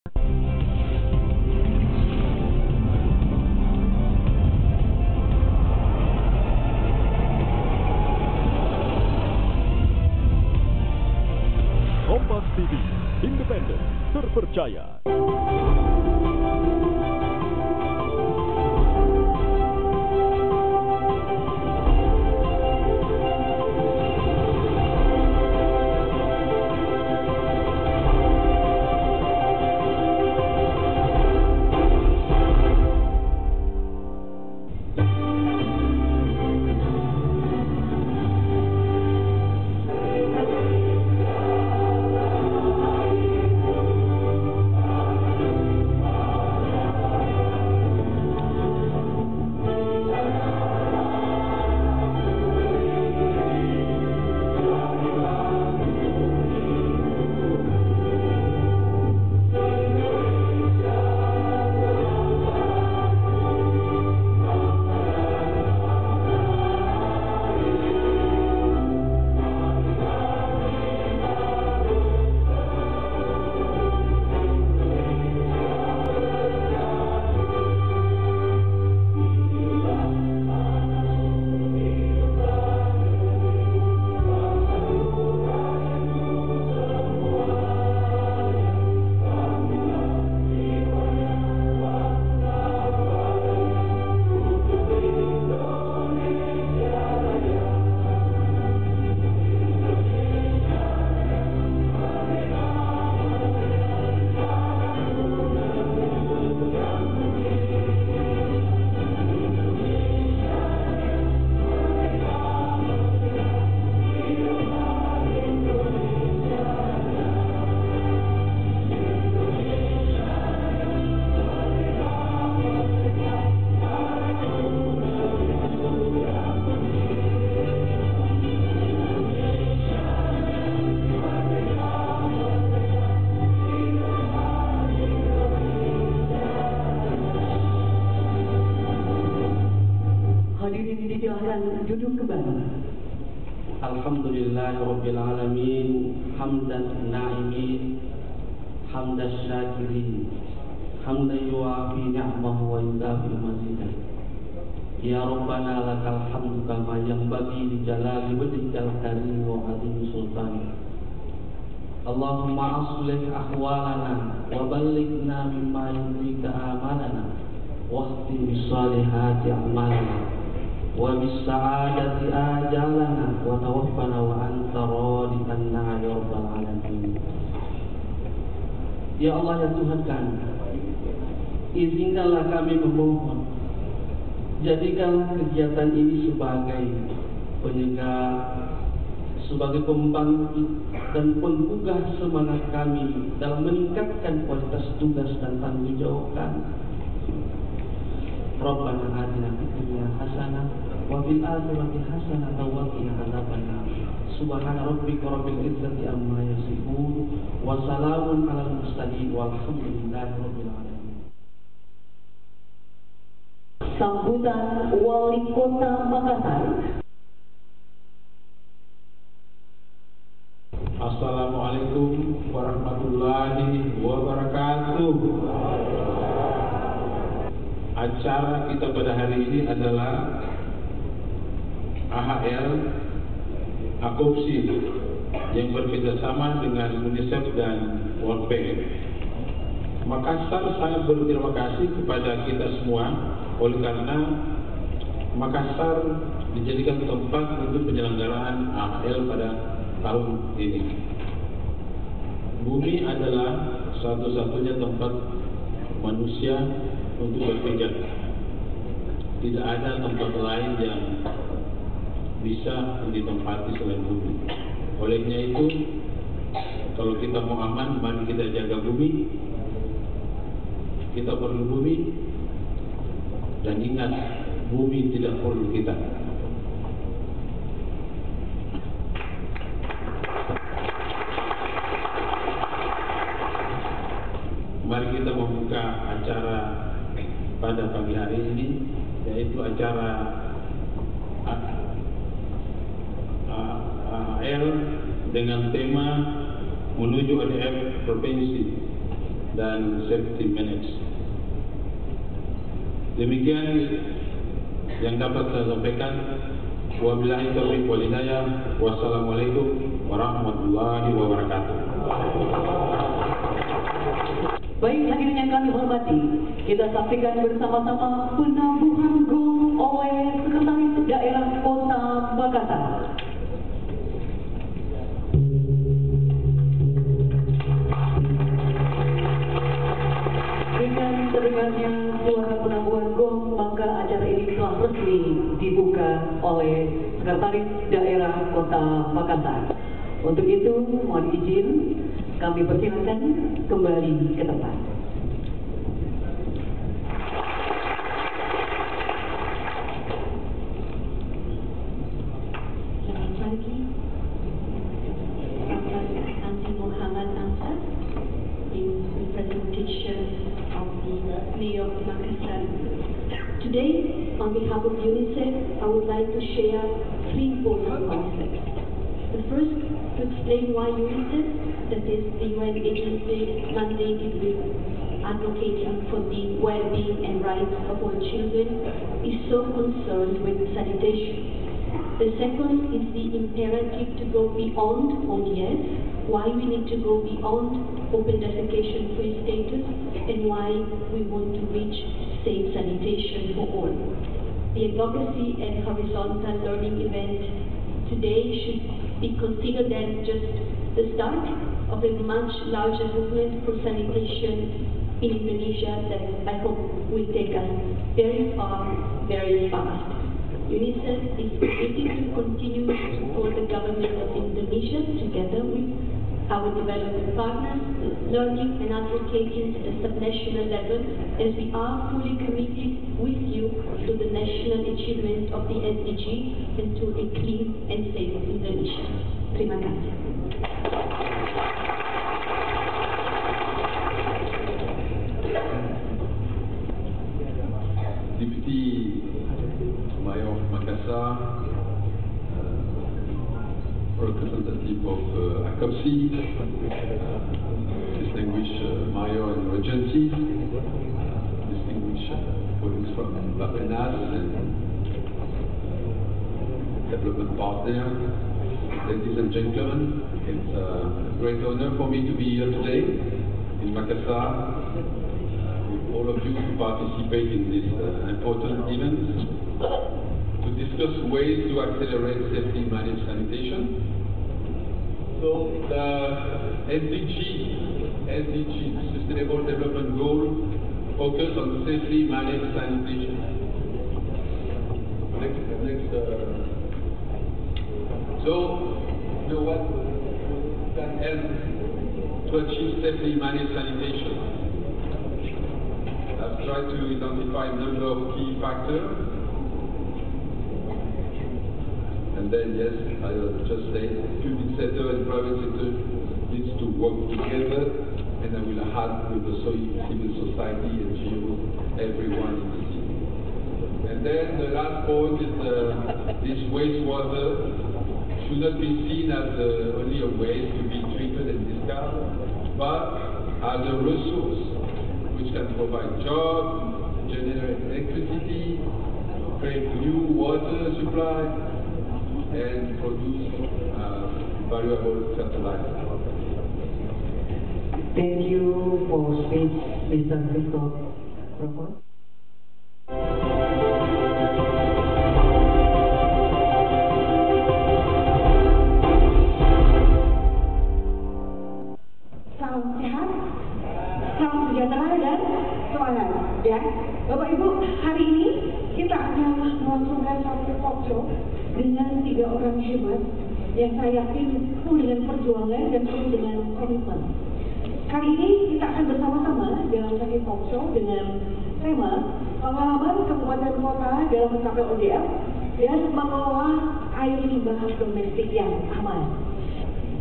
Kompas TV, independen, terpercaya. Duduk kembali. Alhamdulillahirabbil alamin, hamdan na'imin, hamdan syakirin, hamdan yuafi ni'amahu wa yudafi mazidah. Ya Rabbana lakal hamdu kama yanbaghi li jalali wajhikal karim wa 'azimi sultanik. Allahumma aslih ahwalana wa ballighna mimma yurdika amalana wa khtim bis salihati a'malana wa bis sa'adati ajalana wa tawaffana wa anta radiyan ya rabbal alamin. Ya Allah, ya Tuhan kami, izinkanlah kami memohon, jadikanlah kegiatan ini sebagai penyegar, sebagai pembangkit dan penggugah semangat kami dalam meningkatkan kualitas tugas dan tanggung jawab kami. Rabbana atina fid dunya hasanah wa fil akhirati hasanah wa qina adzabannar. Subhana rabbika rabbil izzati amma yasifun wa salamun alal mursalin walhamdulillahi rabbil alamin. Sambutan Wali Kota Makassar. Assalamualaikum warahmatullahi wabarakatuh. Acara kita pada hari ini adalah AHL Akopsi yang bekerjasama dengan UNICEF dan World Bank. Makassar sangat berterima kasih kepada kita semua oleh karena Makassar dijadikan tempat untuk penyelenggaraan AHL pada tahun ini. Bumi adalah satu-satunya tempat manusia untuk berpijak. Tidak ada tempat lain yang bisa ditempati selain bumi. Olehnya itu, kalau kita mau aman, mari kita jaga bumi. Kita perlu bumi, dan ingat, bumi tidak perlu kita. Mari kita membuka acara pada pagi hari ini, yaitu acara AHL dengan tema menuju ADF Provinsi dan safety manage. Demikian yang dapat saya sampaikan. Wabillahi taufiq wal hidayah. Wassalamualaikum warahmatullahi wabarakatuh. Baik, hadirin yang kami hormati, kita saksikan bersama-sama penabuhan gong oleh Sekretaris Daerah Kota Makassar. Dengan terdengarnya suara penabuhan gong, maka acara ini telah resmi dibuka oleh Sekretaris Daerah Kota Makassar. Untuk itu, mohon izin kami persilakan kembali ke tempat. Selamat pagi, Bapak Anti Muhammad Ansar, in representation of the Mayor of Makassar. Today, on behalf of UNICEF, I would like to share 3 important concepts. The first, to explain why UNICEF, that is the UN agency mandated with advocating for the well-being and rights of all children, is so concerned with sanitation. The second is the imperative to go beyond ODS, why we need to go beyond open defecation-free status, and why we want to reach safe sanitation for all. The advocacy and horizontal learning event today should be considered as just the start of a much larger movement for sanitation in Indonesia that I hope will take us very far, very fast. UNICEF is committed to continue to support the government of Indonesia together with our development partners, learning and advocating at the subnational level, as we are fully committed with you to the national achievement of the SDG and to a clean and safe Indonesia. Terima kasih. Deputy Mayor of Makassar, representative of ACOPSI, distinguished Mayor and Regencies, distinguished colleagues from Bapenas and development partner, ladies and gentlemen, it's a great honor for me to be here today in Makassar with all of you to participate in this important event to discuss ways to accelerate safely managed sanitation. So the SDG, Sustainable Development Goal, focus on safely managed sanitation. So, you know what can help to achieve safely managed sanitation? I've tried to identify a number of key factors. And then, yes, I will just say, public sector and private sector needs to work together, and I will add with the civil society, NGOs, everyone in the city. And then the last point is this wastewater should not be seen as only a waste to be treated and discarded, but as a resource which can provide jobs, generate electricity, create new water supply, and produce valuable fertilizer. Thank you for speech, Mr. Christoph Rokos. Salam sehat, salam sejahtera dan semangat, ya. Bapak Ibu, hari ini kita akan melangsungkan satu talk show dengan 3 orang hebat yang saya yakin penuh dengan perjuangan dan penuh dengan komitmen. Kali ini kita akan bersama-sama dalam satu talk show dengan tema pengalaman kabupaten kota dalam mencapai ODM dan mengelola air limbah domestik yang aman.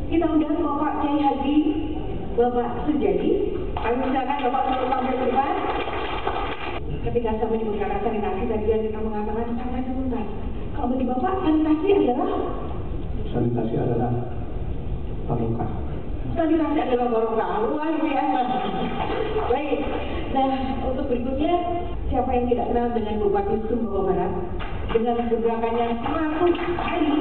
Kita undang Bapak Kiai Haji Bapak Sujadi. Kami silakan Bapak untuk tampil ke depan. Ketika saya menyebutkan sanitasi, tadi kita mengatakan sangat sebentar. Kalau bagi Bapak, sanitasi adalah barokah. Stabilisasi adalah barokah, luar biasa. Baik, nah untuk berikutnya, siapa yang tidak kenal dengan Bupati Sumbawa Barat? Dengan gebrakannya 100 hari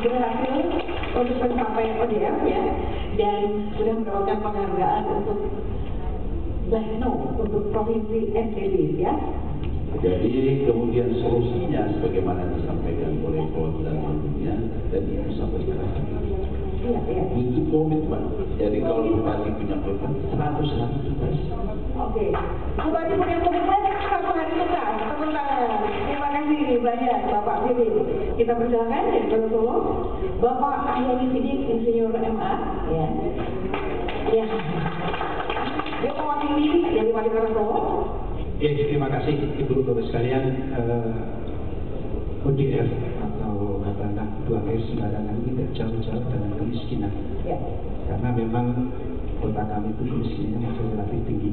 berhasil untuk pencapaian ODM ya, dan sudah mendapatkan penghargaan untuk BEHNO untuk Provinsi NTB ya. Jadi kemudian solusinya sebagaimana disampaikan oleh Prof. dan Menteri dan itu sampai sekarang. Iya. Butuh komitmen. Jadi kalau Bupati punya komitmen 100 hari tugas. Oke, Bupati punya komitmen 1 hari tugas. Tepuk tangan. Terima kasih banyak Bapak Bibi. Kita persilakan dari Kota Solo, Bapak Ahyani Sidik, Insinyur MA. Ya. Dia mewakili dari Wali Kota Solo. Ya, terima kasih Ibu-Ibu sekalian. ODF atau katakanlah 2R sembarangan tidak jauh-jauh dengan kemiskinan. Ya. Karena memang kota kami itu kemiskinannya masih relatif tinggi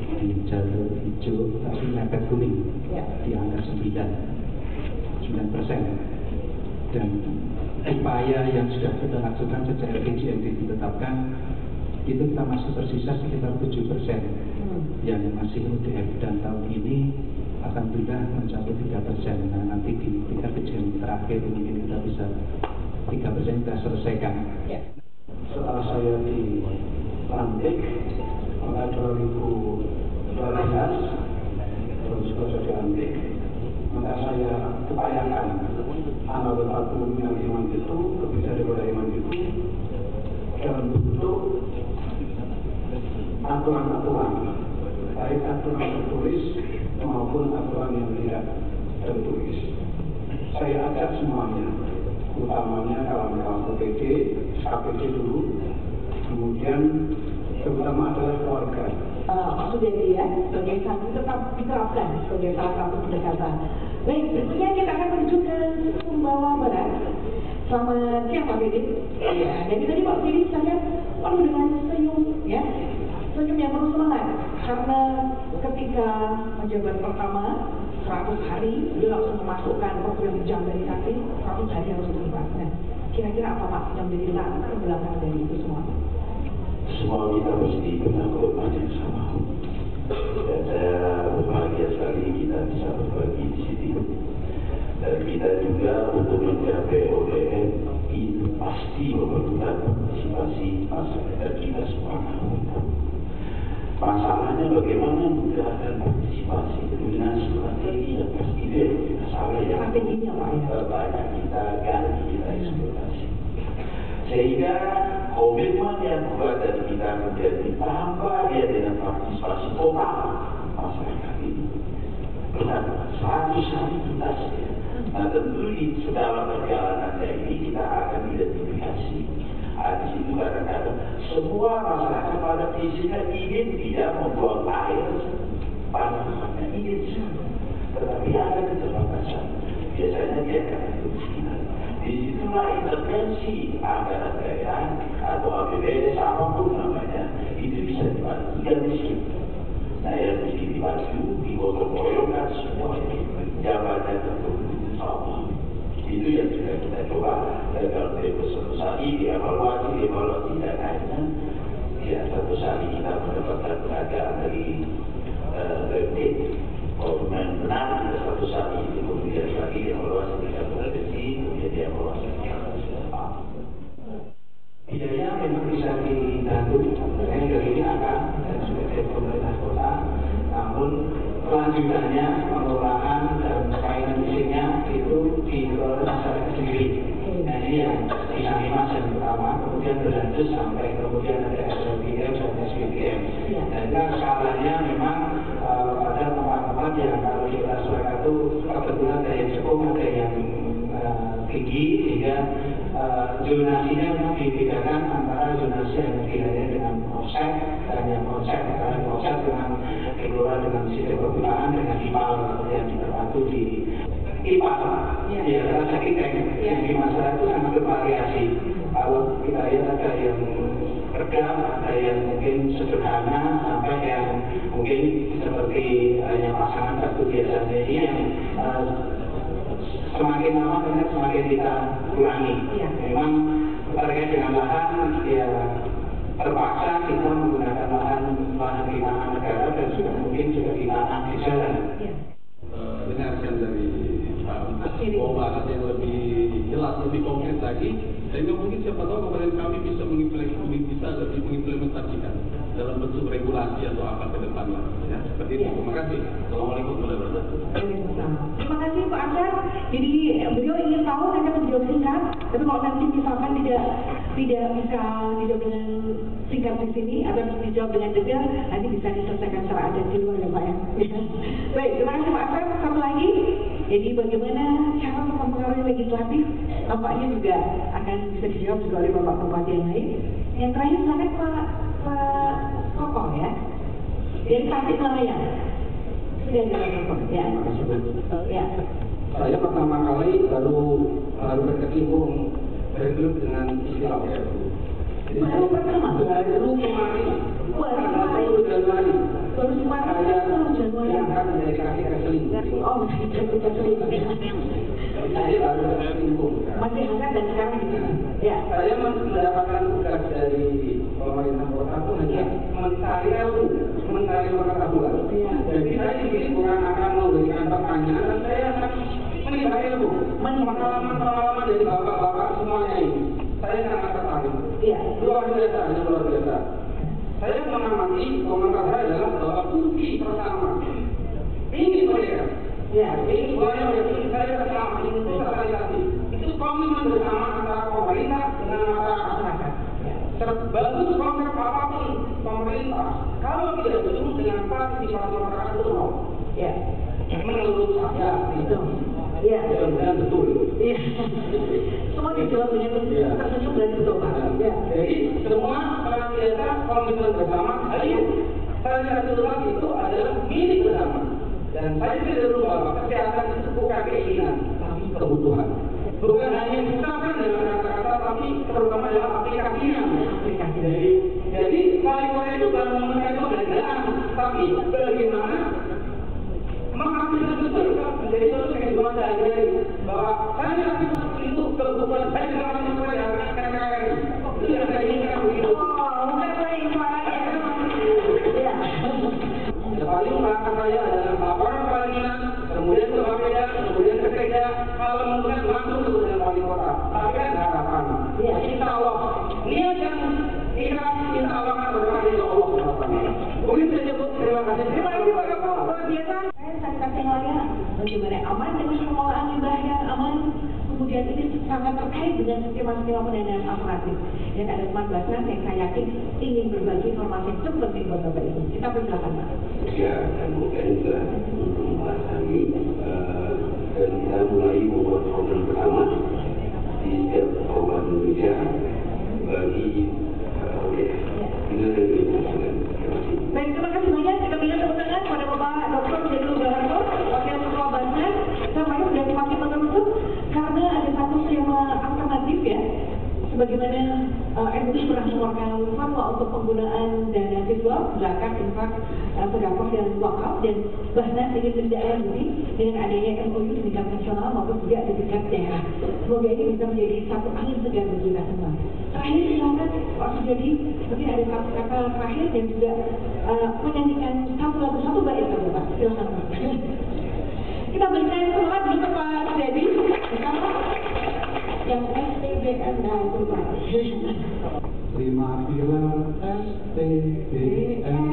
di jalur hijau tapi mepet kuning Ya. di angka 9%. Dan upaya yang sudah kita lakukan secara RPJMD ditetapkan itu kita masih tersisa sekitar 7% yang masih ODF, dan tahun ini alhamdulillah mencapai 3%. Nah, nanti di RPJMD terakhir mungkin kita bisa 3% kita selesaikan. Ya. Setelah saya dilantik pada 2012, terus saya dilantik, maka saya upayakan amal berlaku yang iman itu, kebijakan daripada iman itu dalam bentuk aturan-aturan, baik aturan tertulis maupun aturan yang tidak tertulis. Saya ajak semuanya, utamanya kawan-kawan OPD, KPD dulu, kemudian terutama adalah keluarga. Maksudnya dia sebagai satu tetap diterapkan sebagai salah satu pendekatan. Baik, berikutnya kita akan menuju ke Sumbawa Barat. Selamat siang Pak Bidi. Ya, jadi tadi Pak Bidi saya penuh dengan senyum, ya, senyum yang penuh semangat karena ketika menjabat pertama 100 hari dia langsung memasukkan program jam dari sakti 100 hari harus terlibat. Nah, kira-kira apa Pak yang menjadi latar belakang dari itu semua? Semua kita mesti punya komitmen yang sama. Dan saya berbahagia sekali kita bisa berbagi di sini. Dan kita juga untuk mencapai ODM itu pasti memerlukan partisipasi masyarakat kita semua. Masalahnya bagaimana menggunakan partisipasi dengan strategi yang pasti masalah yang banyak kita ganti, kita eksploitasi. Sehingga komitmen yang kuat dari kita menjadi tambah dia dengan partisipasi total masyarakat ini. Benar, 100 hari tuntas ya. Nah tentu di segala perjalanannya ini kita akan identifikasi. Di situ kadang-kadang semua masyarakat pada prinsipnya ingin tidak membuang air pada tempatnya, ingin semua. Tetapi ada keterbatasan. Biasanya dia akan kemiskinan. Disitulah intervensi anggaran daerah atau APBD apapun namanya itu bisa dibantu yang miskin. Nah yang mesti dibantu digotong-goyongkan semua jabatan tertentu sama. Itu yang sudah kita coba dalam satu hari dievaluasi dan akhirnya ya satu hari kita mendapatkan penghargaan dari BMD. Komitmen benar satu hari itu kemudian lagi evaluasi dengan provinsi, kemudian evaluasi dengan nasional. Biaya memang bisa dibantu, dari ini akan dan sudah dari pemerintah kota, namun kelanjutannya pengelolaan dan financingnya itu dikelola masyarakat sendiri. Nah ini yang mas yang pertama, kemudian berlanjut sampai kemudian ada SLBM dan SBBM. Dan skalanya memang pada tempat-tempat yang kalau di masyarakat itu kebetulan ada yang cukup, ada yang tinggi, sehingga zonasinya memang dibedakan antara zonasi yang dilayani dengan offset dan yang offset. Karena offset dengan dikelola dengan sistem perputaran dengan IPAL yang terbantu di IPAL. Ya, rasa kita yang di masyarakat itu sangat bervariasi. Kalau kita lihat ada yang beragam, ada yang mungkin sederhana, sampai yang mungkin seperti yang pasangan satu biasanya ini yang semakin lama semakin kita kurangi. Memang terkait dengan lahan ya terpaksa kita menggunakan lahan binaan negara dan sudah mungkin sudah ditanam di jalan. Dengarkan dari Pak Bapak yang lebih jelas, lebih konkret lagi, sehingga mungkin siapa tahu kemudian kami bisa lebih mengimplementasikan dalam bentuk regulasi atau apa ke depannya. Ya, seperti itu. Terima kasih. Assalamualaikum warahmatullahi wabarakatuh. Terima kasih Pak Ansar. Jadi beliau ingin tahu, hanya menjawab singkat. Tapi kalau nanti misalkan tidak bisa dijawab dengan singkat di sini atau dijawab dengan detail, nanti bisa diselesaikan secara adat di luar ya Pak ya. Baik, terima kasih Pak Ansar. Satu lagi, jadi bagaimana cara mempengaruhi legislatif, tampaknya juga akan bisa dijawab juga oleh Bapak Bupati yang lain. Yang terakhir silakan Pak Koko ya, dari Tasik Malaya. Sudah ada Koko ya. Ya. Saya pertama kali baru berkecimpung dengan istilah OFU. Jadi baru pertama? Baru kemarin. Baru Januari. Baru kemarin. Yang akan mendedikasi wrestling. Oh, wrestling. Saya baru berkecimpung. Masih hangat dan sekarang ya. Saya mendapatkan tugas dari pemerintah kota itu hanya mencari ilmu, mencari pengetahuan. Jadi saya di sini bukan akan memberikan pertanyaan, dan saya akan menimba ilmu, pengalaman dari bapak-bapak semuanya ini. Saya sangat tertarik. Luar biasa. Saya mengamati komentar saya adalah bahwa kunci pertama ini mereka. Ini semuanya saya bersama ini sosialisasi. Itu komitmen bersama antara pemerintah dengan masyarakat. Bagus konsep apapun pemerintah, kalau tidak didukung dengan partisipasi masyarakat itu nol. Menurut saya itu. Benar betul. Semua dijawab dengan tersenyum dan betul Pak. Jadi semua senantiasa komitmen bersama. Ayo, sosialisasi itu adalah milik bersama. Dan saya tidak lupa bahwa kesehatan itu bukan keinginan, tapi kebutuhan. Bukan hanya diucapkan dengan kata-kata, tapi terutama dalam aplikasinya. Jadi paling itu bukan mengenai pembelajaran, tapi bagaimana mengaplikasikan betul menjadi suatu kehidupan sehari-hari. Bahwa saya itu kebutuhan saya tidak akan mengenai KKR. Itu yang saya inginkan begitu. Paling belakang saya adalah laporan perizinan, kemudian ke Bapeda, kemudian ke Sekda, kalau mungkin langsung kemudian wali kota. Tapi kan harapan. Insya Allah, niat yang ikhlas, insya Allah akan berkah dari Allah. Mungkin saya cukup. Terima kasih. Terima kasih Pak Kapol. Luar biasa. Saya kasih lagi bagaimana aman dengan pengelolaan limbah yang aman. Kemudian ini sangat terkait dengan skema-skema pendanaan alternatif. Dan ada teman Basnas yang saya yakin ingin berbagi informasi yang cukup penting buat Bapak Ibu. Kita persilakan Pak. Ya, kemudian juga untuk membahas kami dan kita mulai membuat program bersama di setiap kabupaten Indonesia bagi ODF. Ini yang dilakukan. Baik, terima kasih banyak. Kita berikan tepuk tangan kepada Bapak Dr. Jendul Baharto, Wakil Ketua Basnas. Saya sudah semakin mengerucut karena ada satu skema alternatif ya. Sebagaimana MUI pernah mengeluarkan fatwa untuk penggunaan dana siswa, zakat, infak, sedekah dan wakaf, dan Basnas ingin menindaklanjuti dengan adanya MUI di tingkat nasional maupun juga di tingkat daerah. Semoga ini bisa menjadi satu angin segar bagi kita semua. Terakhir silakan Pak Sujadi, mungkin ada satu kata terakhir dan juga menyanyikan satu bait Bapak. Silakan Pak. Kita berikan semangat dulu ke Pak Sujadi bersama yang STBM dan Bapak. Terima film STBM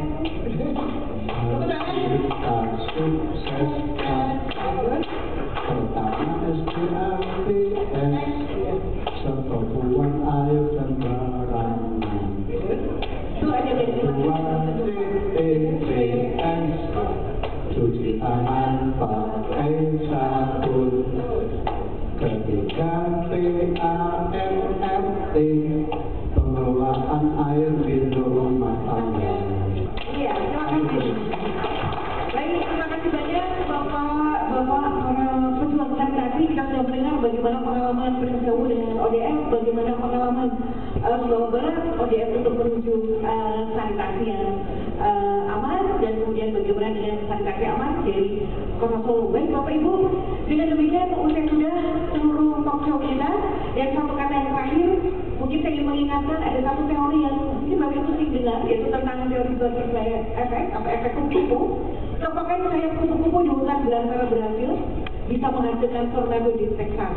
kita sukseskan. Pertama SDAPS Setopuan air dan barangan. Kedua TPS cuci tangan pakai sabun. Ketiga PAMRT pengelolaan air di rumah tangga. Iya, terima kasih. Baik, terima kasih banyak Bapak para pejuang sanitasi. Kita sudah mendengar bagaimana pengalaman berkesehatan dengan ODF, bagaimana pengalaman Jawa Barat ODF untuk menuju sanitasi yang aman, dan kemudian bagaimana dengan sanitasi aman dari Kota Solo. Baik Bapak Ibu, dengan demikian usai sudah seluruh talk show kita. Dan satu kata yang terakhir, mungkin saya ingin mengingatkan ada satu teori yang mungkin Bapak Ibu sering dengar, yaitu tentang teori bagi efek atau efek kupu-kupu. Kepakan sayap kupu-kupu di hutan belantara Brasil bisa menghasilkan tornado di Texas.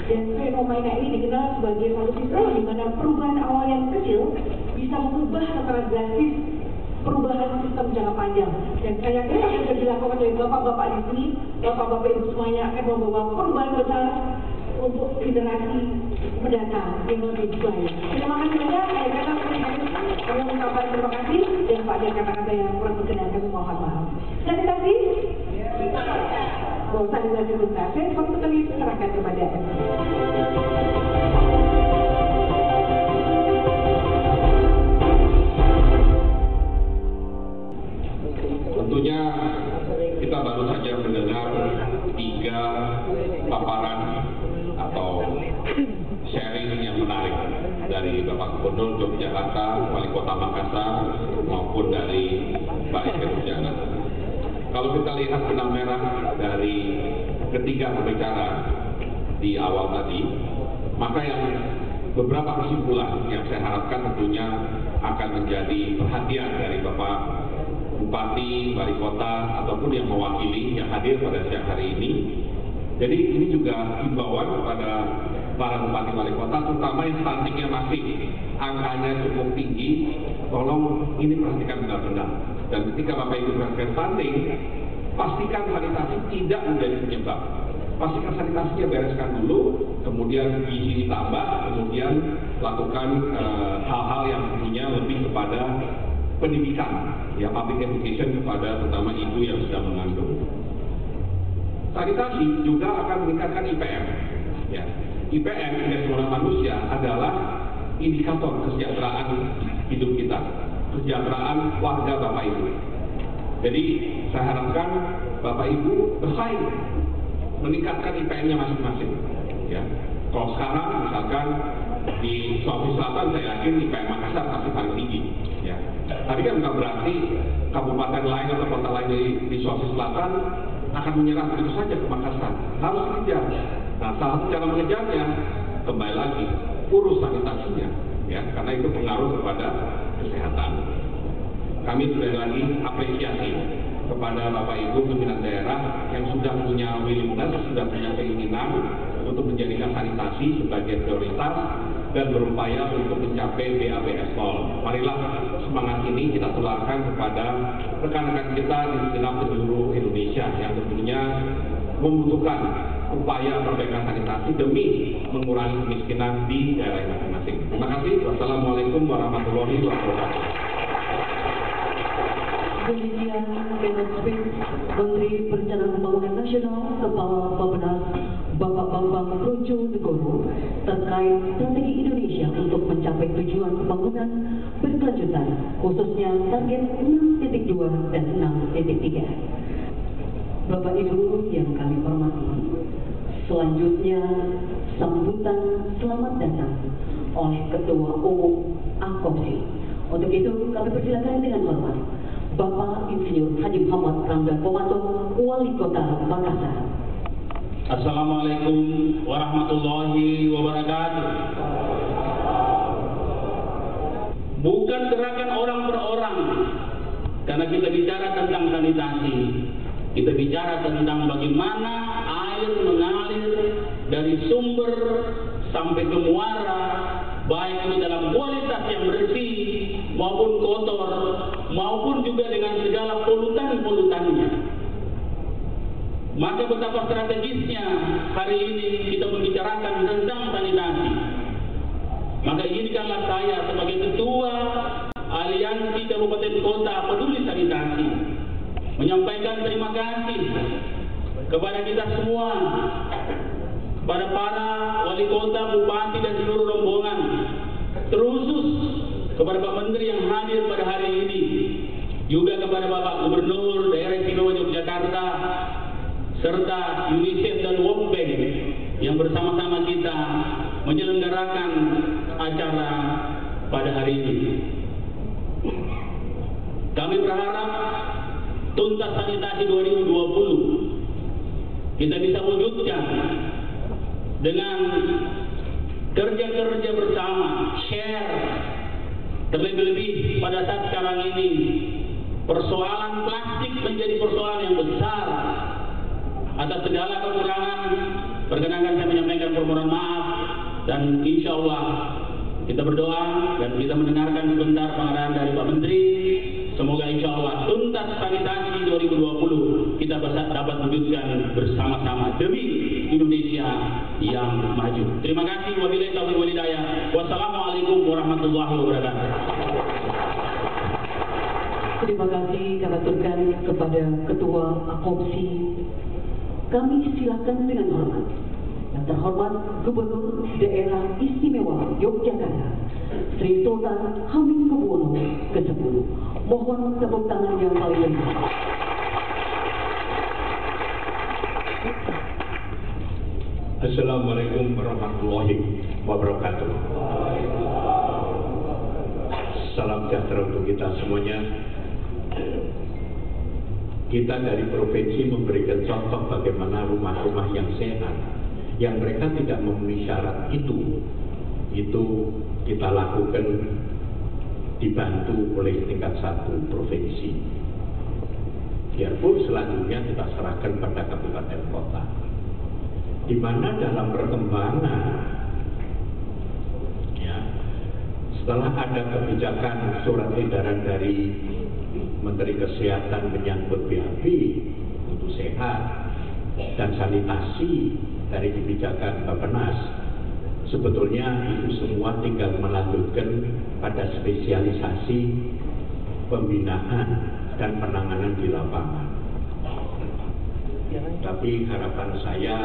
Dan fenomena ini dikenal sebagai satu siklus di mana perubahan awal yang kecil bisa mengubah secara drastis perubahan sistem jangka panjang. Dan saya kira yang sudah dilakukan oleh bapak-bapak di sini, bapak-bapak ibu semuanya akan membawa perubahan besar untuk generasi mendatang yang lebih baik. Terima kasih banyak. Saya kata kami mengucapkan terima kasih dan Pak ada kata-kata yang kurang berkenan, kami mohon maaf. Sanitasi? Oh, sanitasi bentar. Saya kami serahkan kepada Tentunya kita baru saja mendengar 3 paparan atau sharing yang menarik dari Bapak Gubernur Yogyakarta, Wali Kota Makassar, maupun dari Pak Heru Jana. Kalau kita lihat benang merah dari ketiga pembicara di awal tadi, maka yang beberapa kesimpulan yang saya harapkan tentunya akan menjadi perhatian dari Bapak Bupati, Wali Kota, ataupun yang mewakili yang hadir pada siang hari ini. Jadi ini juga himbauan kepada para Bupati Wali Kota, terutama yang stuntingnya masih angkanya cukup tinggi, tolong ini perhatikan benar-benar. Dan ketika Bapak Ibu perhatikan stunting, pastikan sanitasi tidak menjadi penyebab. Pastikan sanitasinya bereskan dulu, kemudian gizi ditambah, kemudian lakukan hal-hal yang tentunya lebih kepada pendidikan, ya public education kepada terutama ibu yang sedang mengandung. Sanitasi juga akan meningkatkan IPM. Ya. IPM, indeks pembangunan manusia, adalah indikator kesejahteraan hidup kita, kesejahteraan warga Bapak Ibu. Jadi saya harapkan Bapak Ibu bersaing, meningkatkan IPM-nya masing-masing. Ya. Kalau sekarang misalkan di Sulawesi Selatan saya yakin IPM Makassar pasti paling tinggi. Ya. Tapi kan bukan berarti kabupaten lain atau kota lain di Sulawesi Selatan akan menyerah begitu saja ke Makassar. Harus dikejar. Nah, salah satu cara mengejarnya kembali lagi urus sanitasinya, ya, karena itu pengaruh kepada kesehatan. Kami sekali lagi apresiasi kepada Bapak Ibu pimpinan daerah yang sudah punya willingness, sudah punya keinginan untuk menjadikan sanitasi sebagai prioritas dan berupaya untuk mencapai BAPS Tol. Marilah semangat ini kita tularkan kepada rekan-rekan kita di segenap penjuru Indonesia yang tentunya membutuhkan upaya perbaikan sanitasi demi mengurangi kemiskinan di daerah masing-masing. Terima kasih. Wassalamualaikum warahmatullahi wabarakatuh. Demikian Menspek Menteri Perencanaan Pembangunan Nasional Kepala Bappenas Bapak Bambang Brojonegoro terkait strategi Indonesia untuk mencapai tujuan pembangunan berkelanjutan, khususnya target 6.2 dan 6.3. Bapak Ibu yang kami hormati, selanjutnya sambutan selamat datang oleh Ketua Umum AKOPSI. Untuk itu kami persilakan dengan hormat Bapak Insinyur Haji Muhammad Ramdan Pomanto, Wali Kota Makassar. Assalamualaikum warahmatullahi wabarakatuh. Bukan gerakan orang per orang, karena kita bicara tentang sanitasi. Kita bicara tentang bagaimana air mengalir dari sumber sampai ke muara, baik itu dalam kualitas yang bersih maupun kotor, maupun juga dengan segala polutan-polutannya. Maka betapa strategisnya hari ini kita membicarakan tentang sanitasi. Maka izinkanlah saya sebagai Ketua Aliansi Kabupaten Kota Peduli Sanitasi menyampaikan terima kasih kepada kita semua, kepada para wali kota, bupati dan seluruh rombongan, terkhusus kepada Pak Menteri yang hadir pada hari ini, juga kepada Bapak Gubernur Daerah Istimewa Yogyakarta, serta UNICEF dan World Bank yang bersama-sama kita menyelenggarakan acara pada hari ini. Kami berharap tuntas sanitasi 2020 kita bisa wujudkan dengan kerja-kerja bersama, share Terlebih-lebih pada saat sekarang ini persoalan plastik menjadi persoalan yang besar. Atas segala kekurangan, perkenankan saya menyampaikan permohonan maaf, dan insya Allah kita berdoa dan kita mendengarkan sebentar pengarahan dari Pak Menteri. Semoga insya Allah tuntas sanitasi 2020 kita dapat wujudkan bersama-sama demi Indonesia yang maju. Terima kasih. Wabillahi taufiq wal hidayah. Wassalamualaikum warahmatullahi wabarakatuh. Terima kasih kami aturkan kepada Ketua Akopsi. Kami silakan dengan hormat. Yang terhormat Gubernur Daerah Istimewa Yogyakarta, Sri Sultan Hamengkubuwono ke-10. Mohon tepuk tangan yang paling meriah. Assalamualaikum warahmatullahi wabarakatuh. Salam sejahtera untuk kita semuanya. Kita dari provinsi memberikan contoh bagaimana rumah-rumah yang sehat, yang mereka tidak memenuhi syarat itu kita lakukan dibantu oleh tingkat 1 provinsi. Biarpun selanjutnya kita serahkan pada kabupaten kota, di mana dalam perkembangan ya, setelah ada kebijakan surat edaran dari Menteri Kesehatan menyangkut BAB untuk sehat dan sanitasi dari kebijakan Bappenas, sebetulnya itu semua tinggal melanjutkan pada spesialisasi pembinaan dan penanganan di lapangan. Tapi harapan saya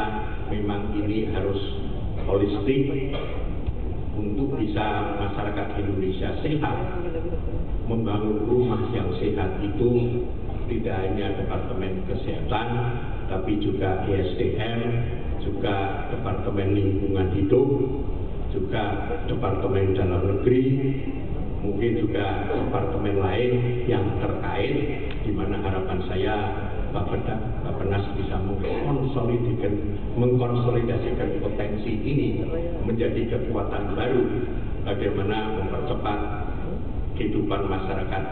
memang ini harus holistik untuk bisa masyarakat Indonesia sehat. Membangun rumah yang sehat itu tidak hanya Departemen Kesehatan, tapi juga ISDM, juga Departemen Lingkungan Hidup, juga Departemen Dalam Negeri, mungkin juga departemen lain yang terkait, di mana harapan saya Bappenas bisa mengkonsolidasikan potensi ini menjadi kekuatan baru bagaimana mempercepat kehidupan masyarakat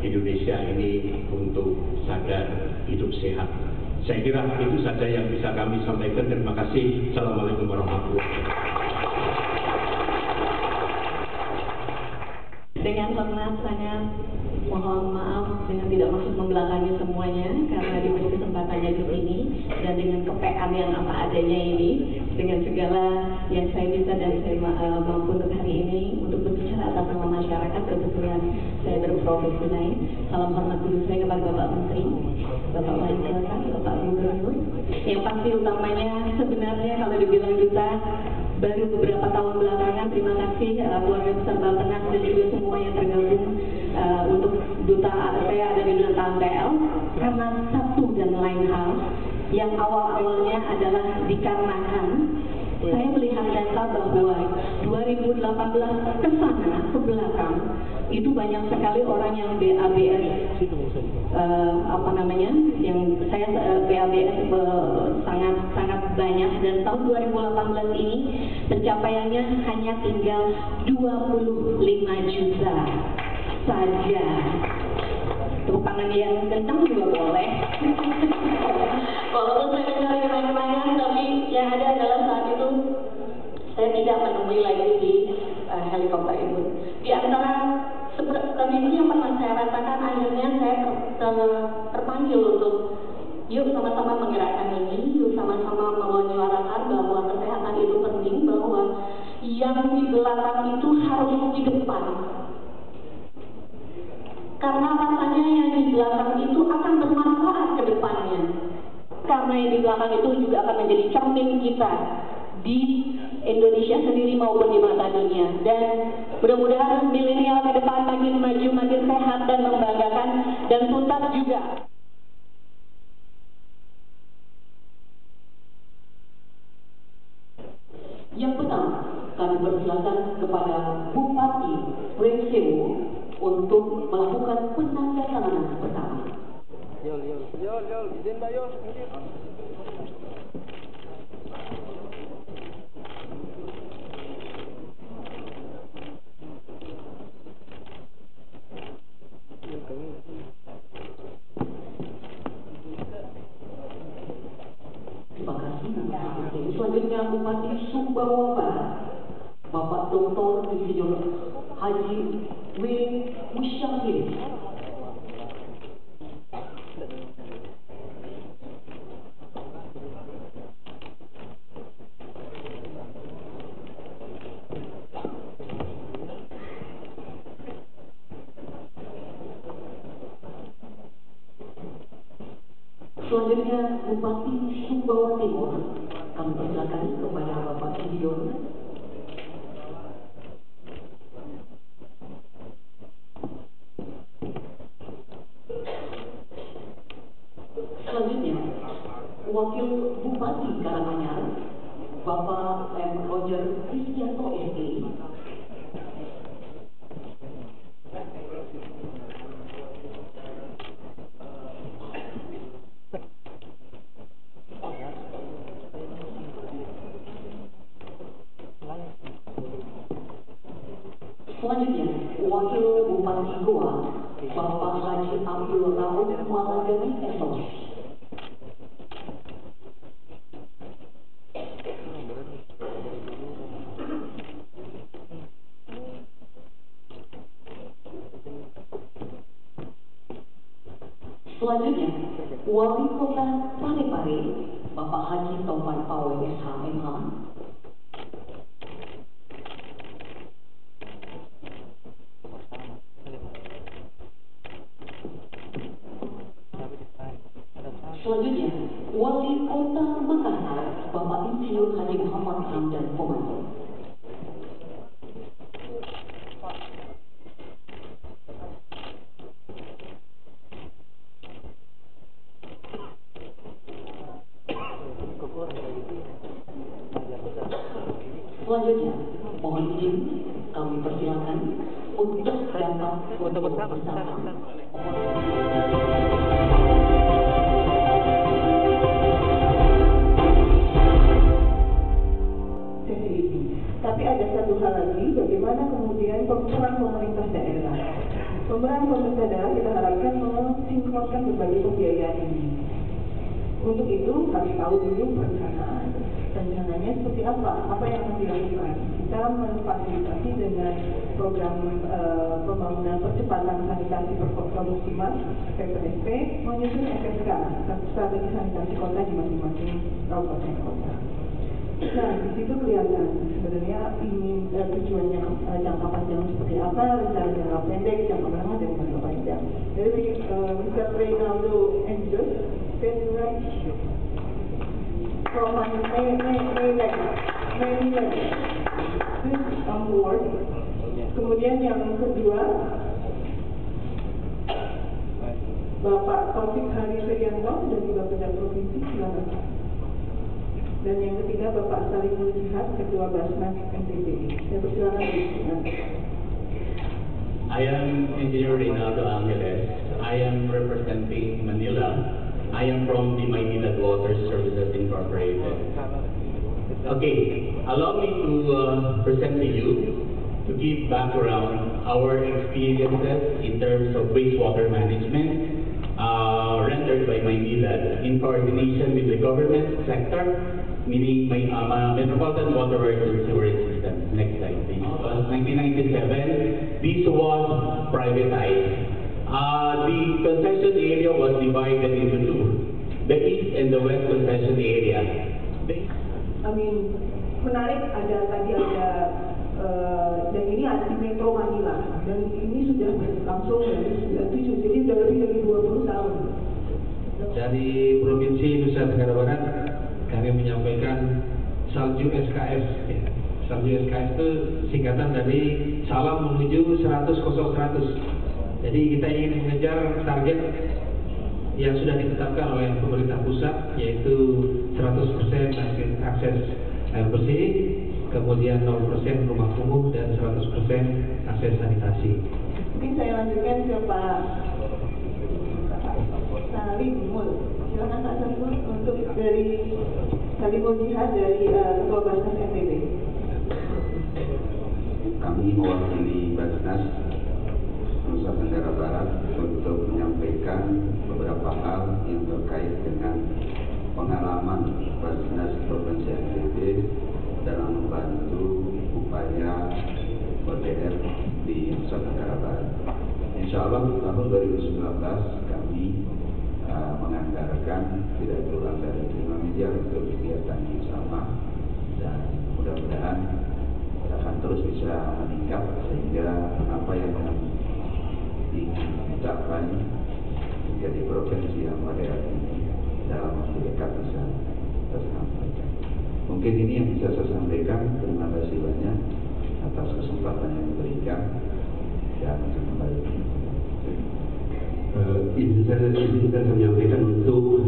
Indonesia ini untuk sadar hidup sehat. Saya kira itu saja yang bisa kami sampaikan. Terima kasih. Assalamualaikum warahmatullahi wabarakatuh. Dengan hormat saya mohon maaf dengan tidak maksud membelakangi semuanya karena diberi kesempatannya di sini, dan dengan kepean yang apa adanya ini, dengan segala yang saya bisa dan saya mampu untuk hari ini untuk berbicara atas nama masyarakat, kebetulan saya berprofesi lain. Salam hormat dulu saya kepada Bapak Menteri, Bapak Wali Kota, Bapak Gubernur. Yang pasti utamanya sebenarnya kalau dibilang duta baru beberapa tahun belakangan, terima kasih keluarga besar Bappenas dan juga semua yang tergabung untuk duta. Saya ada di duta AMPL karena satu dan lain hal yang awal-awalnya adalah dikarenakan saya melihat data bahwa 2018 ke sana ke belakang itu banyak sekali orang yang BABS yang saya BABS sangat banyak, dan tahun 2018 ini pencapaiannya hanya tinggal 25 juta saja. Tepuk tangan yang kencang juga boleh. Walaupun saya dengar kebanyakan, tapi yang ada adalah saat itu saya tidak menemui lagi di helikopter itu. Di antara kondisi yang pernah saya rasakan, akhirnya saya terpanggil untuk yuk sama-sama menggerakkan ini, yuk sama-sama menyuarakan bahwa kesehatan itu penting, bahwa yang di belakang itu harus di depan. Karena rasanya yang di belakang itu akan bermanfaat ke depannya. Karena yang di belakang itu juga akan menjadi cermin kita di Indonesia sendiri maupun di mata dunia. Dan mudah-mudahan milenial ke depan makin maju, makin sehat dan membanggakan, dan tuntas juga. Yang pertama, kami persilakan kepada Bupati Pringsewu untuk melakukan penandatanganan pertama. Yol, izin Mbak Yol. Selanjutnya Bupati Sumbawa Barat, Bapak Dr. Insinyur Haji W. Musyahir. Selanjutnya Bupati Sumbawa Timur, kami persilakan kepada Bapak Insinyur selanjutnya Wakil Bupati Karanganyar, Bapak M. Roger Kristianto SE. Selanjutnya, Wakil Bupati Goa, Bapak Haji Abdul Rauf Maladani SOS. Selanjutnya, Wali Kota Parepare, Bapak Haji Taufan Pawe SHMH. Selanjutnya, Wali Kota Makassar, Bapak Insinyur Haji Muhammad Hamdan Komandan. Selanjutnya, mohon izin kami persilakan untuk dapat foto bersama. Tapi ada satu hal lagi, bagaimana kemudian peran pemerintah daerah. Peran pemerintah daerah kita harapkan mensinkronkan berbagai pembiayaan ini. Untuk itu kami tahu dulu rencananya seperti apa yang akan dilakukan. Kita memfasilitasi dengan program pembangunan percepatan sanitasi permukiman PPSP menyusun SSK, strategi sanitasi kota di masing-masing kabupaten kota. Nah, di situ kelihatan sebenarnya ini tujuannya jangka panjang seperti apa, rencana jangka pendek, jangka menengah, dan jangka panjang. Jadi Mr. Reynaldo Angel, February, from May, this on board. Kemudian yang kedua, Bapak Taufik Hari Sedianto dari Bapeda Provinsi, silakan. Dan yang ketiga Bapak Salimul Jihad, Ketua Basnas NTB. Saya persilakan. I am Engineer Reynaldo Angeles. I am representing Manila. I am from the Maynilad Water Services Incorporated. Okay, allow me to present to you to give background our experiences in terms of wastewater management rendered by Maynilad in coordination with the government sector, meaning Metropolitan Water Works and Sewerage System. Next slide, please. 1997, this was privatized. The concession area was divided into two, the east and the west concession area. Menarik tadi ada dan ini ada di Metro Manila dan ini sudah berlangsung dari 97, jadi sudah lebih dari 20 tahun. Dari Provinsi Nusa Tenggara Barat kami menyampaikan Salju SKS. Salju SKS itu singkatan dari Salam Menuju 100-0-100. Jadi kita ingin mengejar target yang sudah ditetapkan oleh pemerintah pusat, yaitu 100% akses air bersih, kemudian 0% rumah kumuh, dan 100% akses sanitasi. Mungkin saya lanjutkan ke Pak Salimul. Silakan Pak Salimul untuk dari Salimul Jihad dari Ketua Basnas NTB. Kami mewakili Basnas Nusa Tenggara Barat untuk menyampaikan beberapa hal yang terkait dengan pengalaman Basnas Provinsi NTB di Nusa Tenggara Barat. Insya Allah tahun 2019 kami menganggarkan tidak kurang dari 5 miliar untuk kegiatan yang sama, dan mudah-mudahan akan terus bisa meningkat sehingga apa yang ingin dicapai menjadi provinsi yang modern ini dalam waktu dekat bisa tersampaikan. Mungkin ini yang bisa saya sampaikan. Terima kasih banyak atas kesempatan yang diberikan, dan kembali. Izin saya menyampaikan untuk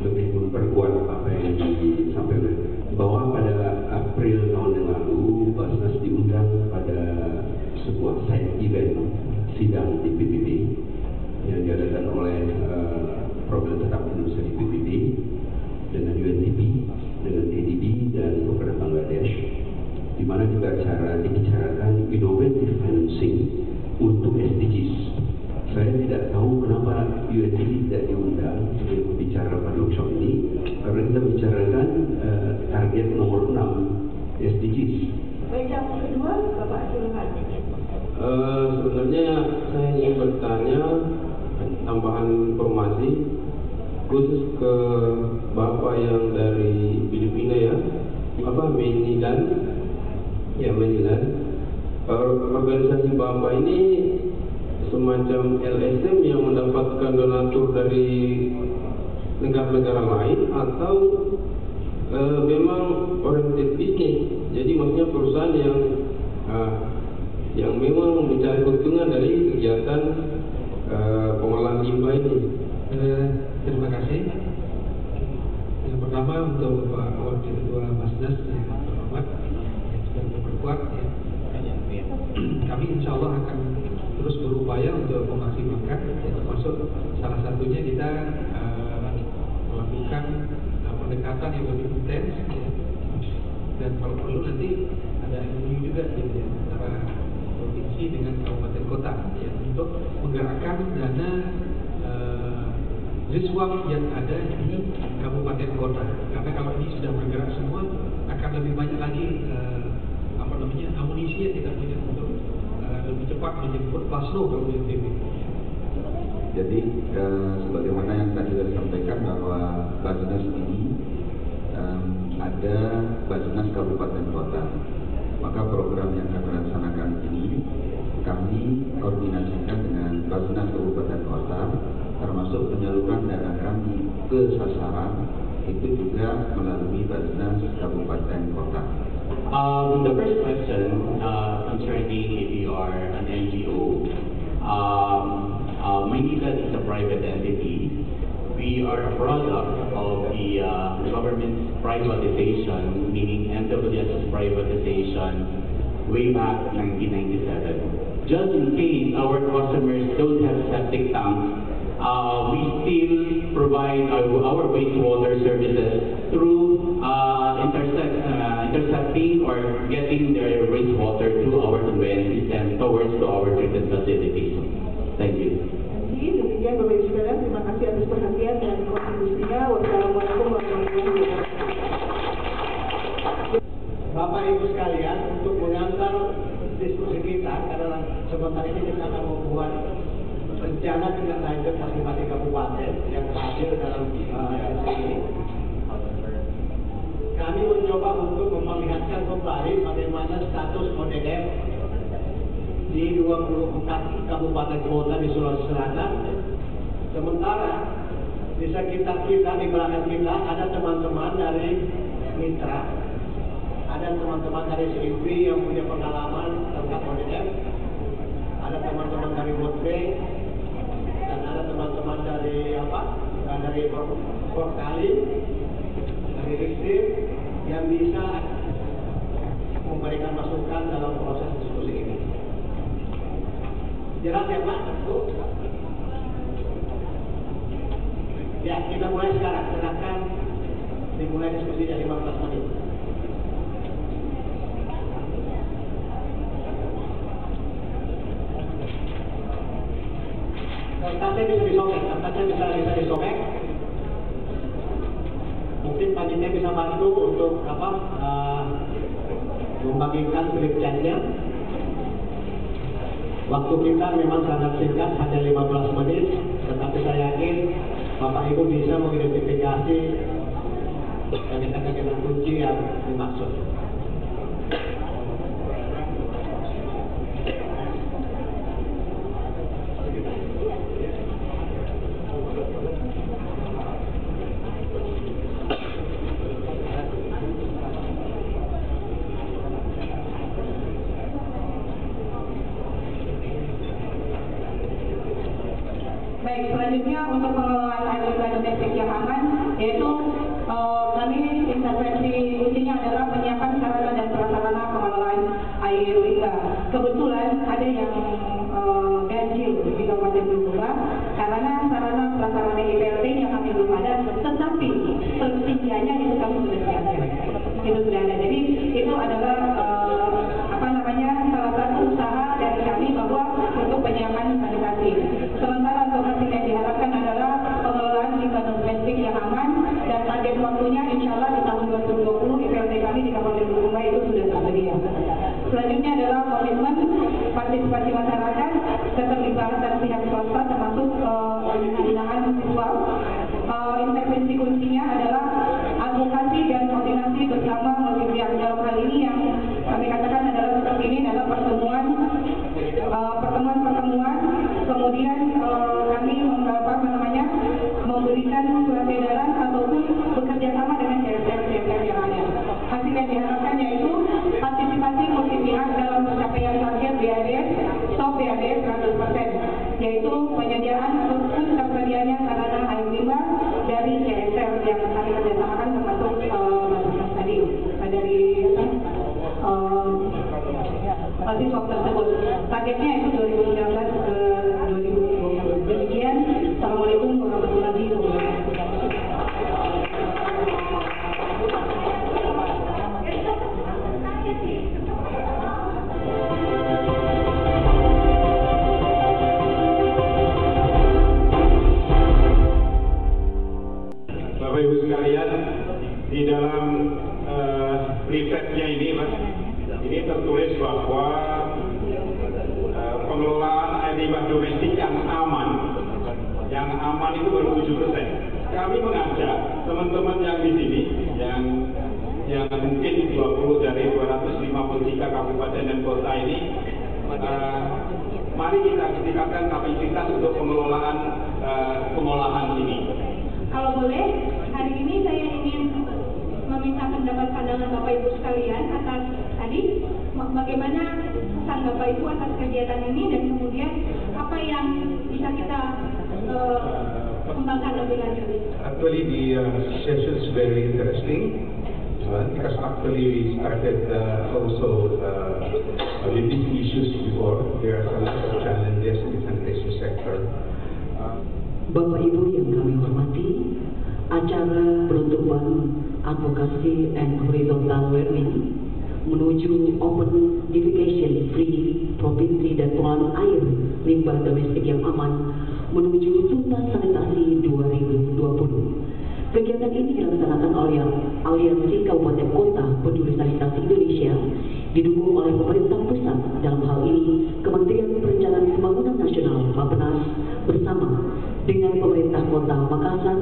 lebih memperkuat apa yang disampaikan, bahwa pada April tahun yang lalu Basnas diundang pada sebuah side event sidang di PBB yang diadakan oleh Program Tetap Indonesia di PBB dengan UNDP, dengan ADB dan program Bangladesh, di mana juga dibicarakan innovative financing untuk SDGs. Saya tidak tahu kenapa UNDP tidak diundang untuk bicara pada workshop ini, karena kita bicarakan target nomor 6 SDGs. Baik, yang kedua, Bapak silakan. Sebenarnya saya ingin bertanya tambahan informasi khusus ke Bapak yang dari Filipina ya, Menilan. Organisasi Bapak ini semacam LSM yang mendapatkan donatur dari negara-negara lain, atau memang oriented bisnis, jadi maksudnya perusahaan yang memang mencari keuntungan dari kegiatan pengolahan limbah ini. Terima kasih. Yang pertama untuk Pak Wakil Ketua Basnas yang terhormat yang sudah memperkuat ya. Kami insya Allah akan terus berupaya untuk memaksimalkan, termasuk salah satunya kita melakukan pendekatan yang lebih intens ya. Dan kalau perlu nanti ada MOU juga gitu ya, antara provinsi dengan kabupaten kota ya, untuk menggerakkan dana Riswap yang ada di kabupaten kota. Karena kalau ini sudah bergerak semua, akan lebih banyak lagi amunisi yang kita punya untuk lebih cepat menjemput Paslo kalau BNPB. Jadi sebagaimana yang tadi saya sampaikan bahwa Basnas ini ada Basnas Kabupaten Kota. Maka program yang kami laksanakan ini kami koordinasikan dengan Basnas Kabupaten Kota, termasuk penyaluran dana kami ke sasaran itu juga melalui Basnas Kabupaten Kota. The first question concerning if you are an NGO, Maynilad is a private entity. We are a product of the government's privatization, meaning MWS's privatization way back 1997. Just in case our customers don't have septic tanks, we still provide our wastewater services through intercepting or getting their wastewater through our conveyance system towards to our treatment facilities. Thank you. Demikian Bapak Ibu sekalian, terima kasih atas perhatian dan kontribusinya. Wassalamualaikum warahmatullahi wabarakatuh. Bapak Ibu sekalian, untuk mengantar diskusi kita, karena sebentar ini kita akan membuat rencana tindak lanjut masing-masing kabupaten yang hadir dalam ini. Kami mencoba untuk memperlihatkan kembali bagaimana status ODM di 24 kabupaten kota di Sulawesi Selatan. Sementara di sekitar kita, di belakang kita, ada teman-teman dari mitra, ada teman-teman dari CIP yang punya pengalaman tentang ODM, ada teman-teman dari Botreng, dan ada teman-teman dari dari Porkali, dari Riktir, yang bisa memberikan masukan dalam proses diskusi ini. Jelas ya Pak? Tentu. Ya, kita mulai sekarang. Silakan dimulai diskusinya 15 menit. Kertasnya bisa disobek, bisa disobek. Mungkin panitia bisa bantu untuk membagikan flip chartnya. Waktu kita memang sangat singkat, hanya 15 menit, tetapi saya yakin Bapak Ibu bisa mengidentifikasi kata-kata kunci yang dimaksud. Baik, selanjutnya untuk pengelolaan air limbah domestik yang aman, yaitu kami intervensi kuncinya adalah penyiapan sarana dan prasarana pengelolaan air limbah. Kebetulan ada yang ganjil di Kabupaten Bulukumba karena sarana prasarana IPLT-nya kami belum ada, tetapi persediaannya itu kami sudah siapkan. Itu sudah ada. Jadi itu adalah salah satu usaha dari kami bahwa untuk penyiapan sanitasi. Sementara untuk hasil yang diharapkan adalah pengelolaan limbah domestik yang aman dan target waktunya insya Allah di tahun 2020 IPLT kami di Kabupaten Bulukumba itu sudah tersedia. Selanjutnya adalah komitmen partisipasi masyarakat, keterlibatan pihak swasta termasuk pembinaan siswa. Intervensi kuncinya adalah advokasi dan koordinasi bersama multi pihak. Dalam hal ini yang kami katakan adalah seperti ini adalah pertemuan, kemudian kami memberikan surat edaran ataupun bekerja sama dengan CSR yang ada. Hasil yang diharapkan yaitu partisipasi multi pihak dalam pencapaian target BADS, stop BADS 100%, yaitu penyediaan ataupun tersedianya sarana air limbah dari CSR yang kami kerjasamakan termasuk tadi dari siswa tersebut. Targetnya itu 2019 ke 2020. Demikian, Assalamualaikum warahmatullahi wabarakatuh. Bapak Ibu sekalian, di dalam risetnya ini, Mas, ini tertulis bahwa pengelolaan air limbah domestik yang aman itu baru 7%. Kami mengajak teman-teman yang di sini, yang mungkin 20 dari 253 kabupaten dan kota ini, mari kita tingkatkan kapasitas untuk pengelolaan pengolahan ini. Kalau boleh, hari ini saya ingin meminta pendapat pandangan Bapak Ibu sekalian atas tadi bagaimana pesan Bapak Ibu atas kegiatan ini dan kemudian apa yang bisa kita kembangkan lebih lanjut. Actually, the session is very interesting because actually we started also with these issues before. There are a lot of challenges in the sanitation sector. Bapak Ibu yang kami hormati, acara penutupan advokasi and horizontal learning menuju open defecation free provinsi dan pengelolaan air limbah domestik yang aman menuju tuntas sanitasi 2020. Kegiatan ini dilaksanakan oleh Aliansi Kabupaten Kota Peduli Sanitasi Indonesia didukung oleh pemerintah pusat, dalam hal ini Kementerian Perencanaan Pembangunan Nasional Bappenas bersama dengan pemerintah Kota Makassar,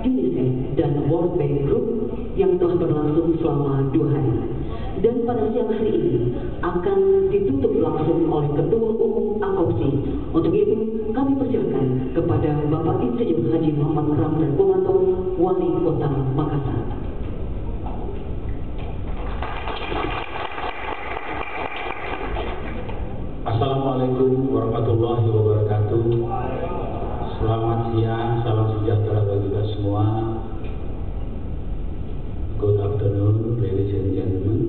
UNICEF dan World Bank Group yang telah berlangsung selama 2 hari. Dan pada siang hari ini akan ditutup langsung oleh Ketua Umum AKOPSI. Untuk itu kami persilakan kepada Bapak Insinyur Haji Muhammad Ramdan Pomanto, Wali Kota Makassar. Assalamualaikum warahmatullahi wabarakatuh. Selamat siang, salam sejahtera bagi kita semua. Good afternoon, ladies and gentlemen.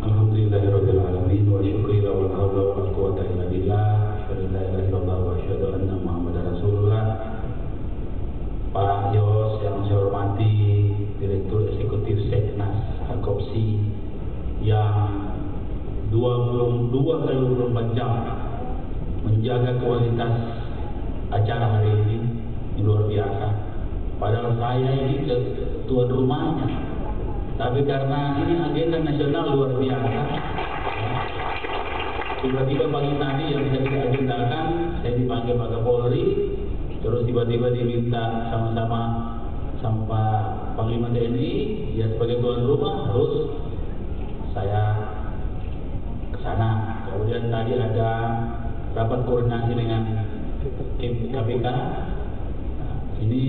Alhamdulillahirabbil alamin wa syukri la haula wala quwwata illa billah. La ilaha illallah wa asyhadu anna Muhammadar Rasulullah. Pak Yos yang saya hormati, Direktur Eksekutif Seknas AKOPSI yang 24 jam menjaga kualitas acara hari ini luar biasa. Padahal saya ini tuan rumahnya, tapi karena ini agenda nasional luar biasa, Tiba-tiba pagi tadi yang saya tidak agendakan, saya dipanggil Pak Kapolri, terus tiba-tiba diminta sama-sama sama Panglima TNI, ya sebagai tuan rumah, terus saya ke sana. Kemudian tadi ada rapat koordinasi dengan tim KPK. Nah, ini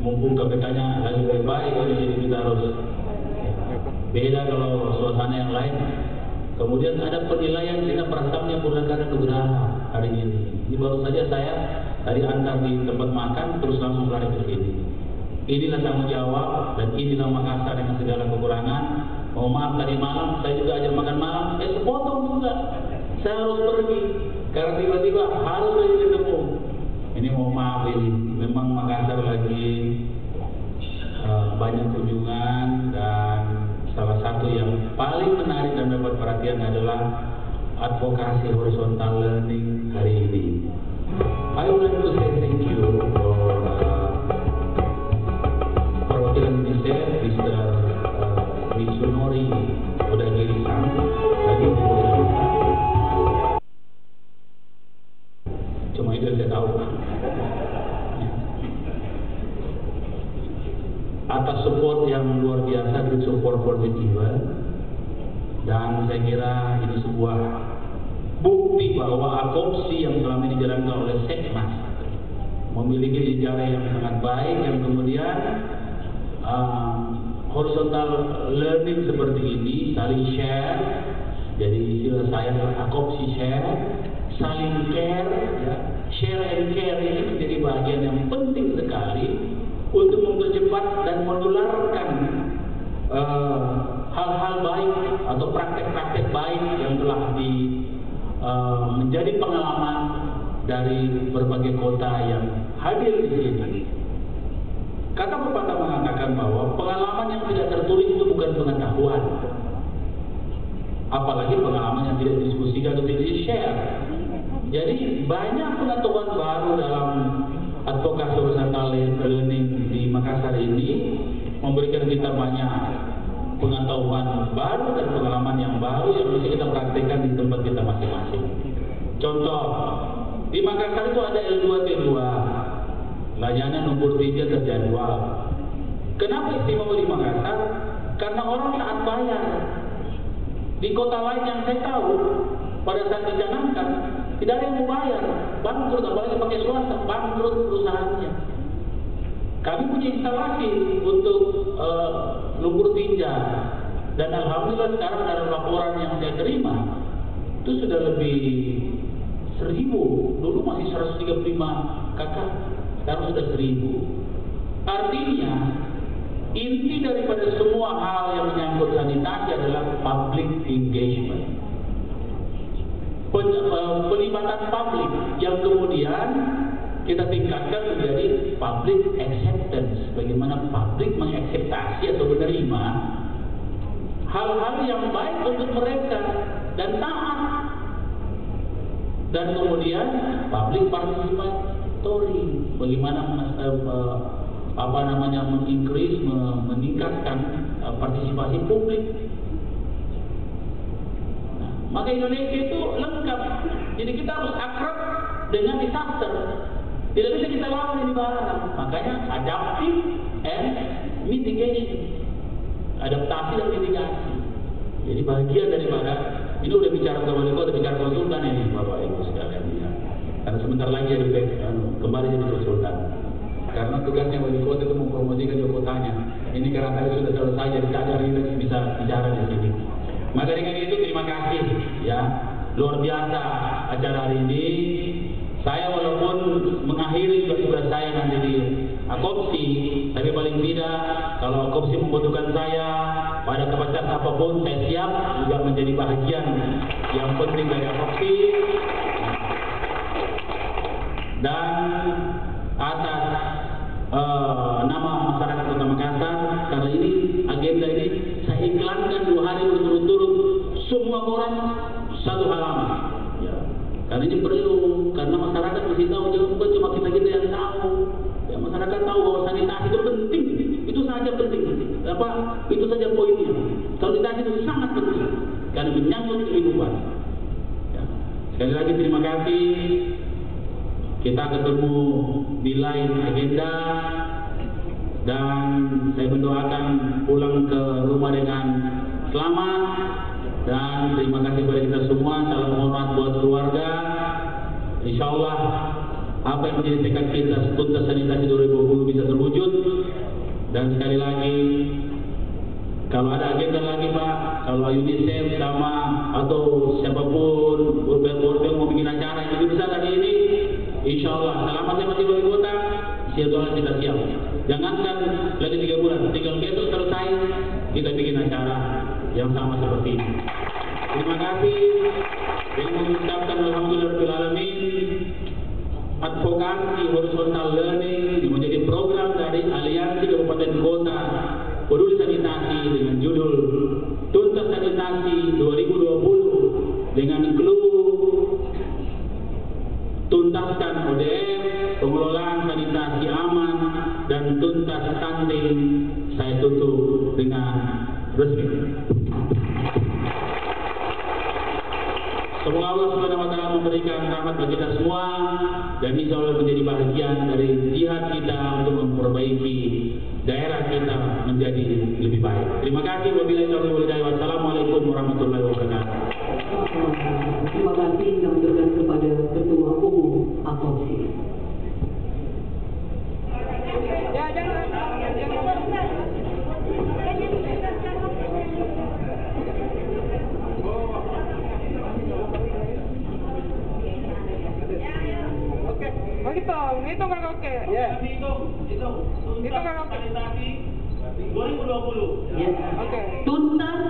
mumpung KPK-nya lagi baik-baik, jadi kita harus beda kalau suasana yang lain. Kemudian ada penilaian kita Prasamnya Purnagara Nugraha hari ini. Ini baru saja saya tadi antar di tempat makan, terus langsung lari ke sini. Inilah tanggung jawab, dan inilah Makassar dengan segala kekurangan. Mohon maaf tadi malam saya juga ajak makan malam, sepotong juga. Saya harus pergi karena tiba-tiba harus lagi ketemu. Ini mohon maaf, ini memang Makassar lagi banyak kunjungan, dan salah satu yang paling menarik dan dapat perhatian adalah advokasi horizontal learning hari ini. I would like to say thank you for perwakilan UNICEF, Mr. Mitsunori Odagiri-san, tadi cuma itu yang saya tahu. Atas support yang luar biasa, great support for the giver, dan saya kira ini sebuah bukti bahwa AKOPSI yang selama ini dijalankan oleh Sekmas memiliki sejarah yang sangat baik, yang kemudian horizontal learning seperti ini saling share. Jadi istilah saya adalah AKOPSI share, saling care, ya. Share and care ini menjadi bagian yang penting sekali untuk mempercepat dan menularkan hal-hal baik atau praktek-praktek baik yang telah menjadi pengalaman dari berbagai kota yang hadir di sini. Kata pepatah mengatakan bahwa pengalaman yang tidak tertulis itu bukan pengetahuan, apalagi pengalaman yang tidak didiskusikan atau tidak di-share. Jadi banyak pengetahuan baru dalam advokasi horizontal learning di Makassar ini, memberikan kita banyak pengetahuan baru dan pengalaman yang baru yang bisa kita praktekkan di tempat kita masing-masing. Contoh, di Makassar itu ada L2 T2, layanan nomor 3 terjadwal. Kenapa istimewa di Makassar? Karena orang taat bayar. Di kota lain yang saya tahu, pada saat dicanangkan, tidak ada yang mau bayar, bangkrut, apalagi pakai swasta, bangkrut perusahaannya. Kami punya instalasi untuk lumpur tinja, dan alhamdulillah sekarang dalam laporan yang saya terima itu sudah lebih 1000. Dulu masih 135 kakak, sekarang sudah 1000. Artinya inti daripada semua hal yang menyangkut sanitasi adalah public engagement, pelibatan publik yang kemudian kita tingkatkan menjadi public acceptance. Bagaimana publik mengakseptasi atau menerima hal-hal yang baik untuk mereka dan taat, dan kemudian public participatory, bagaimana meningkatkan partisipasi publik. Maka Indonesia itu lengkap. Jadi kita harus akrab dengan disaster. Tidak bisa kita lawan ini bareng. Makanya adaptive and mitigation. Adaptasi dan mitigasi. Jadi bagian daripada ini udah bicara ke wali kota, bicara konsultan ini Bapak Ibu sekalian ya. Karena sebentar lagi jadi kembali jadi konsultan. Karena tugasnya wali kota itu mempromosikan di kotanya. Ini karena tadi sudah selesai, jadi ada kita bisa bicara di sini. Maka dengan itu terima kasih ya, luar biasa acara hari ini. Saya walaupun mengakhiri tugas saya nanti di AKOPSI, tapi paling tidak kalau AKOPSI membutuhkan saya pada kapasitas apapun, saya siap juga menjadi bagian yang penting dari AKOPSI. Dan atas nama masyarakat Kota Makassar, karena ini agenda ini saya iklankan 2 hari berturut-turut, semua orang satu halaman. Ya. Karena ini perlu, karena masyarakat mesti tahu, bukan cuma kita yang tahu. Ya, masyarakat tahu bahwa sanitasi itu penting, itu saja penting. Itu saja poinnya. Sanitasi itu sangat penting karena menyangkut kehidupan. Ya. bertemu di lain agenda, dan saya mendoakan pulang ke rumah dengan selamat. Dan terima kasih kepada kita semua. Salam hormat buat keluarga. Insya Allah apa yang menjadi tekad kita tuntas sanitasi 2020 bisa terwujud. Dan sekali lagi, kalau ada agenda lagi Pak, kalau UNICEF sama atau siapapun World mau bikin acara yang lebih besar dari ini, insya Allah selamat di wali kota, siap kita siap. Jangankan lagi 3 bulan, tinggal besok selesai kita bikin acara yang sama seperti ini. Terima kasih. Dengan mengucapkan alhamdulillahirobbilalamin, advokasi horizontal learning menjadi program dari Aliansi Kabupaten Kota Peduli Sanitasi dengan judul Tuntas Sanitasi 2020 dengan clue tuntaskan ODM, pengelolaan sanitasi aman, dan tuntas stunting saya tutup dengan resmi. Semoga Allah Subhanahu wa Ta'ala memberikan rahmat bagi kita semua, dan insya Allah menjadi bagian dari jihad kita untuk memperbaiki daerah kita menjadi lebih baik. Terima kasih. Wabillahi taufiq wal hidayah. Wassalamualaikum warahmatullahi wabarakatuh. Terima kasih kami berikan kepada Ketua Umum APOPSI. Hitung kakak oke. Ya. Hitung kakak oke. 2020. Ya. Oke. Tuntas